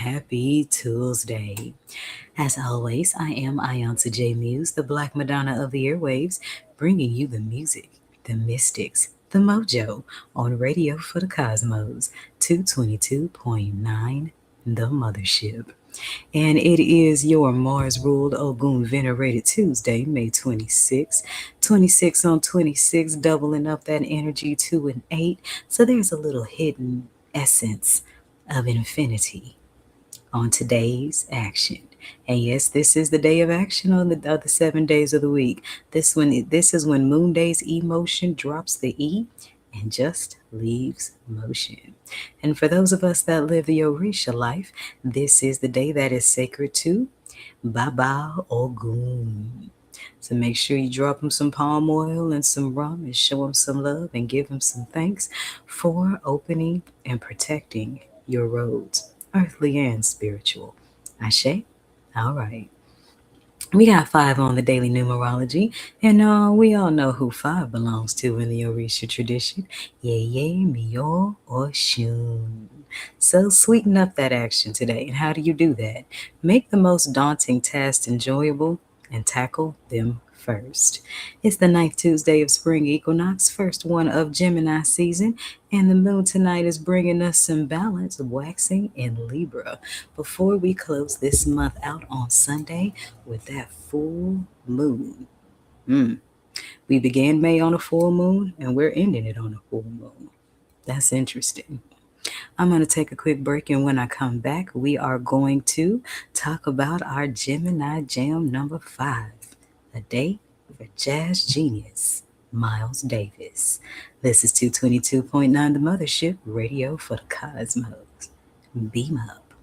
happy Tuesday. As always, I am iiiYansaje Muse, the Black Madonna of the airwaves, bringing you the music, the mystics, the mojo on Radio for the Cosmos, 222.9, the Mothership. And it is your Mars ruled Ogun venerated Tuesday, May 26. 26 on 26, doubling up that energy 2 and 8. So there's a little hidden essence of infinity on today's action. And yes, this is the day of action on the other 7 days of the week. This is when Moon Day's emotion drops the E and just leaves motion. And for those of us that live the Orisha life, this is the day that is sacred to Baba Ogun. So make sure you drop him some palm oil and some rum and show him some love and give him some thanks for opening and protecting your roads, earthly and spiritual. Ashe? All right. We got 5 on the daily numerology, and we all know who 5 belongs to in the Orisha tradition. Yeye, Miyo, Oshun. So sweeten up that action today. And how do you do that? Make the most daunting tasks enjoyable and tackle them first. It's the 9th Tuesday of spring equinox, first one of Gemini season, and the moon tonight is bringing us some balance, waxing in Libra, before we close this month out on Sunday with that full moon. We began May on a full moon, and we're ending it on a full moon. That's interesting. I'm going to take a quick break, and when I come back, we are going to talk about our Gemini Jam number 5, a day for jazz genius, Miles Davis. This is 222.9 The Mothership, Radio for the Cosmos. Beam up.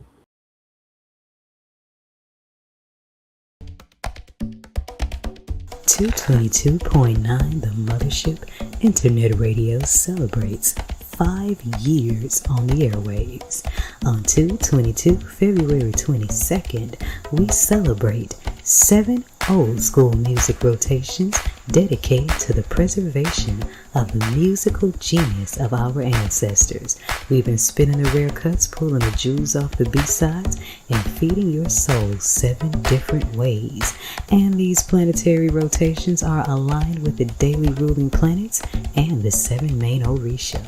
222.9 The Mothership Internet Radio celebrates 5 years on the airwaves. On 2/22, February 22nd, we celebrate 7 old school music rotations dedicated to the preservation of the musical genius of our ancestors. We've been spinning the rare cuts, pulling the jewels off the B-sides, and feeding your soul 7 different ways. And these planetary rotations are aligned with the daily ruling planets and the 7 main Orisha.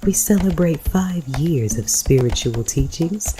We celebrate 5 years of spiritual teachings,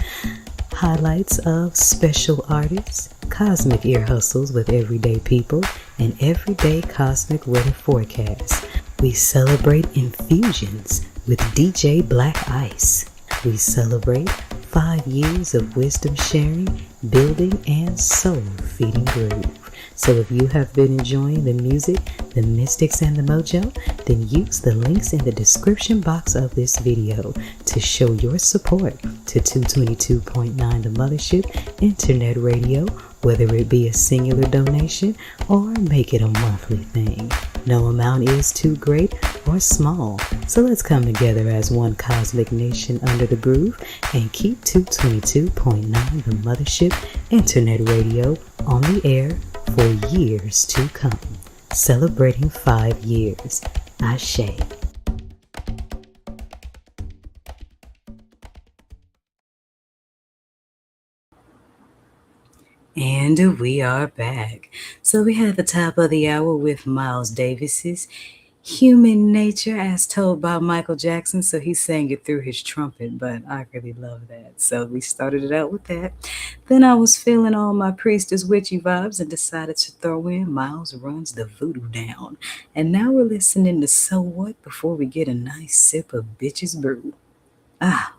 highlights of special artists, cosmic ear hustles with everyday people, and everyday cosmic weather forecasts. We celebrate infusions with DJ Black Ice. We celebrate 5 years of wisdom sharing, building, and soul feeding groove. So if you have been enjoying the music, the mystics, and the mojo, then use the links in the description box of this video to show your support to 222.9 The Mothership Internet Radio, whether it be a singular donation or make it a monthly thing. No amount is too great or small, so let's come together as one cosmic nation under the groove and keep 222.9 The Mothership Internet Radio on the air for years to come. Celebrating 5 years. Ashe. And we are back. So we had the top of the hour with Miles Davis's Human Nature as told by Michael Jackson. So he sang it through his trumpet, but I really love that. So we started it out with that. Then I was feeling all my priestess witchy vibes and decided to throw in Miles Runs the Voodoo Down. And now we're listening to So What before we get a nice sip of Bitches Brew.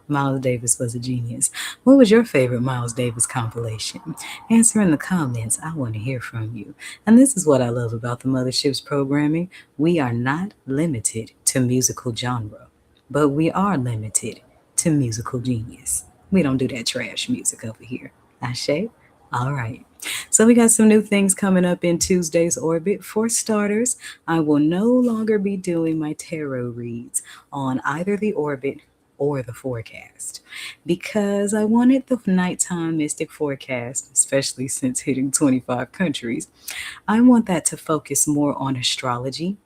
Miles Davis was a genius. What was your favorite Miles Davis compilation? Answer in the comments. I want to hear from you. And this is what I love about the Mothership's programming. We are not limited to musical genre, but we are limited to musical genius. We don't do that trash music over here. Ashe? All right. So we got some new things coming up in Tuesday's orbit. For starters, I will no longer be doing my tarot reads on either the orbit or the forecast, because I wanted the nighttime mystic forecast, especially since hitting 25 countries, I want that to focus more on astrology,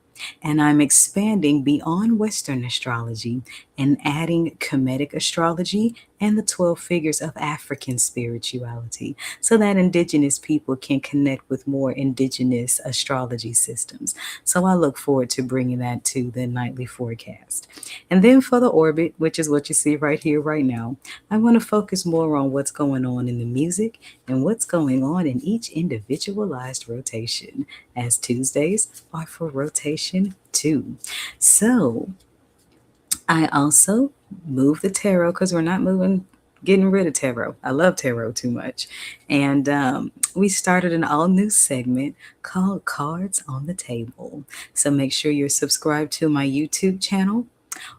and I'm expanding beyond Western astrology and adding Kemetic astrology and the 12 figures of African spirituality so that indigenous people can connect with more indigenous astrology systems. So I look forward to bringing that to the nightly forecast. And then for the orbit, which is what you see right here, right now, I want to focus more on what's going on in the music and what's going on in each individualized rotation, as Tuesdays are for rotation 2. So I also move the tarot because we're not getting rid of tarot. I love tarot too much. And we started an all new segment called Cards on the Table. So make sure you're subscribed to my YouTube channel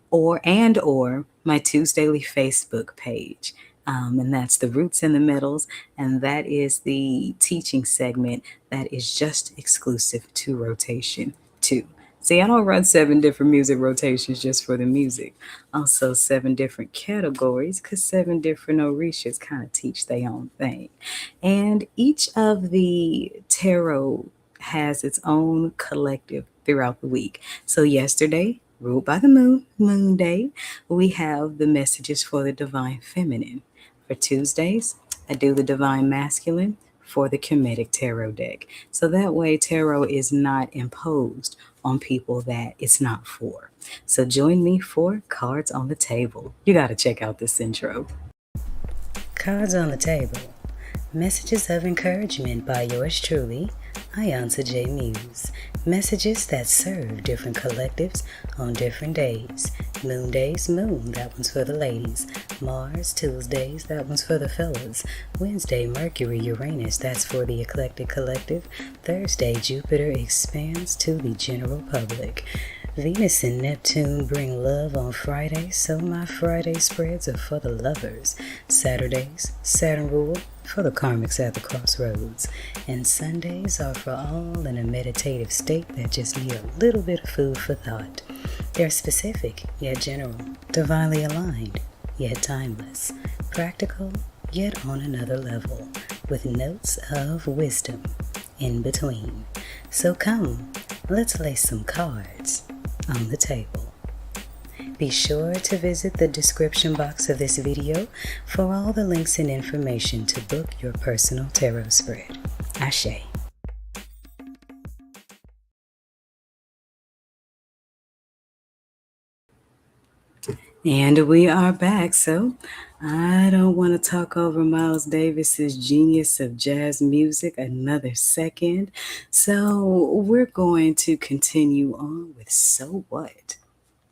or my Toolsdaily Facebook page. And that's the Roots and the Metals. And that is the teaching segment that is just exclusive to rotation 2. See, I don't run 7 different music rotations just for the music. Also 7 different categories because 7 different orishas kind of teach their own thing. And each of the tarot has its own collective throughout the week. So yesterday, ruled by the Moon Day, we have the messages for the Divine Feminine. For Tuesdays, I do the Divine Masculine for the Kemetic Tarot deck. So that way tarot is not imposed on people that it's not for. So join me for Cards on the Table. You got to check out this intro. Cards on the Table. Messages of encouragement by yours truly, iiiYansaje Muse. Messages that serve different collectives on different days. Moon days, Moon, that one's for the ladies. Mars, Tuesdays, that one's for the fellas. Wednesday, Mercury, Uranus, that's for the eclectic collective. Thursday, Jupiter expands to the general public. Venus and Neptune bring love on Friday, so my Friday spreads are for the lovers. Saturdays, Saturn rule for the karmics at the crossroads. And Sundays are for all in a meditative state that just need a little bit of food for thought. They're specific, yet general, divinely aligned, yet timeless, practical, yet on another level, with notes of wisdom in between. So come, let's lay some cards on the table. Be sure to visit the description box of this video for all the links and information to book your personal tarot spread. Ashe. And we are back. So I don't want to talk over Miles Davis's genius of jazz music another second. So we're going to continue on with So What?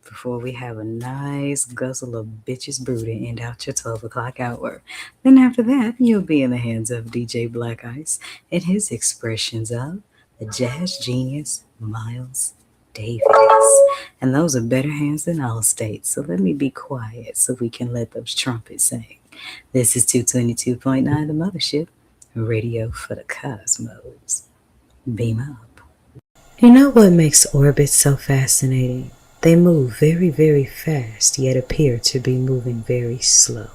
Before we have a nice guzzle of bitches brew to end out your 12 o'clock hour. Then after that, you'll be in the hands of DJ Black Ice and his expressions of the jazz genius Miles Davis. And those are better hands than all states. So let me be quiet so we can let those trumpets sing. This is 222.9 The Mothership, radio for the cosmos. Beam up. You know what makes orbits so fascinating? They move very, very fast, yet appear to be moving very slow.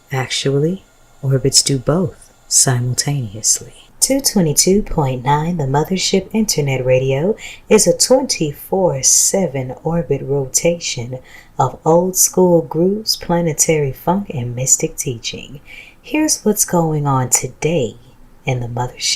Actually, orbits do both simultaneously. 222.9 The Mothership Internet Radio is a 24/7 orbit rotation of old school grooves, planetary funk, and mystic teaching. Here's what's going on today in the Mothership.